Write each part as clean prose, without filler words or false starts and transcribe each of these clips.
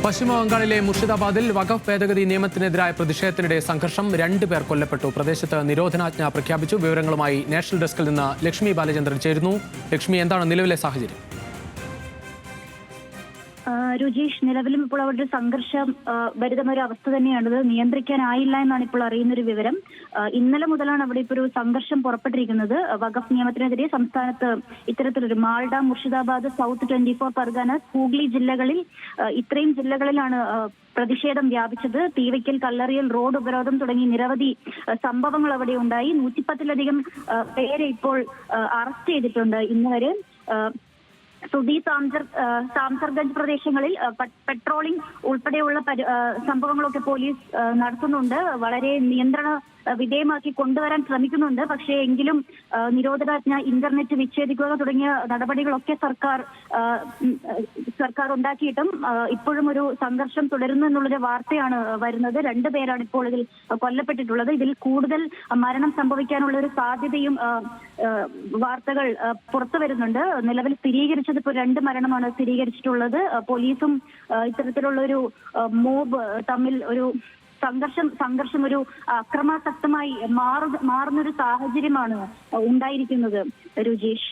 പശ്ചിമ ബംഗാളിലെ മുർഷിദാബാദിൽ വഖഫ് ഭേദഗതി നിയമത്തിനെതിരായ പ്രതിഷേധത്തിനിടെ സംഘർഷം 2 പേർ കൊല്ലപ്പെട്ടു. പ്രദേശത്ത് നിരോധനാജ്ഞ പ്രഖ്യാപിച്ചു. വിവരങ്ങളുമായി നാഷണൽ ഡെസ്കിൽ നിന്ന് ലക്ഷ്മി ബാലചന്ദ്രൻ ചേരുന്നു. ലക്ഷ്മി, എന്താണ് നിലവിലെ സാഹചര്യം? രുചീഷ്, നിലവിലും ഇപ്പോൾ അവരുടെ സംഘർഷം വരുന്ന ഒരു അവസ്ഥ തന്നെയാണത്. നിയന്ത്രിക്കാനായില്ല എന്നാണ് ഇപ്പോൾ അറിയുന്നൊരു വിവരം. ഇന്നലെ മുതലാണ് അവിടെ ഇപ്പോൾ ഒരു സംഘർഷം പുറപ്പെട്ടിരിക്കുന്നത്. വഖഫ് നിയമത്തിനെതിരെ സംസ്ഥാനത്ത് ഇത്തരത്തിലൊരു മാൾഡ, മുർഷിദാബാദ്, സൗത്ത് 24 പർഗാനാസ്, ഹൂഗ്ലി ജില്ലകളിൽ ഇത്രയും ജില്ലകളിലാണ് പ്രതിഷേധം വ്യാപിച്ചത്. തീവയ്ക്കൽ, കല്ലറിയൽ, റോഡ് ഉപരോധം തുടങ്ങി നിരവധി സംഭവങ്ങൾ അവിടെ ഉണ്ടായി. 110-ലധികം പേരെ ഇപ്പോൾ അറസ്റ്റ് ചെയ്തിട്ടുണ്ട് ഇന്ന് വരെ. സുദി, സാംസർഗഞ്ച് പ്രദേശങ്ങളിൽ പെട്രോളിംഗ് ഉൾപ്പെടെയുള്ള സംഭവങ്ങളൊക്കെ പോലീസ് നടത്തുന്നുണ്ട്. വളരെ നിയന്ത്രണ വിധേയമാക്കി കൊണ്ടുവരാൻ ശ്രമിക്കുന്നുണ്ട്. പക്ഷേ എങ്കിലും നിരോധനാജ്ഞ, ഇന്റർനെറ്റ് വിച്ഛേദിക്കുക തുടങ്ങിയ നടപടികളൊക്കെ സർക്കാർ ഉണ്ടാക്കിയിട്ടും ഇപ്പോഴും ഒരു സംഘർഷം തുടരുന്നു എന്നുള്ളൊരു വാർത്തയാണ് വരുന്നത്. 2 പേരാണ് ഇപ്പോൾ ഇതിൽ കൊല്ലപ്പെട്ടിട്ടുള്ളത്. ഇതിൽ കൂടുതൽ മരണം സംഭവിക്കാനുള്ള ഒരു സാധ്യതയും വാർത്തകൾ പുറത്തു വരുന്നുണ്ട്. നിലവിൽ സ്ഥിരീകരിച്ചത് ഇപ്പോൾ 2 മരണമാണ് സ്ഥിരീകരിച്ചിട്ടുള്ളത്. പോലീസും ഇത്തരത്തിലുള്ള ഒരു മോബ് തമ്മിൽ ഒരു സംഘർഷം ഒരു അക്രമാസക്തമായി മാറുന്നൊരു സാഹചര്യമാണ് ഉണ്ടായിരിക്കുന്നത്. രുചീഷ്.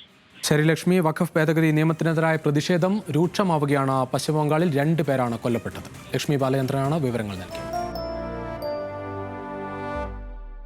ശരി ലക്ഷ്മി, വഖഫ് ഭേദഗതി നിയമത്തിനെതിരായ പ്രതിഷേധം രൂക്ഷമാവുകയാണ്. പശ്ചിമ ബംഗാളിൽ 2 പേരാണ് കൊല്ലപ്പെട്ടത്. ലക്ഷ്മി ബാലചന്ദ്രനാണ് വിവരങ്ങൾ നൽകിയത്.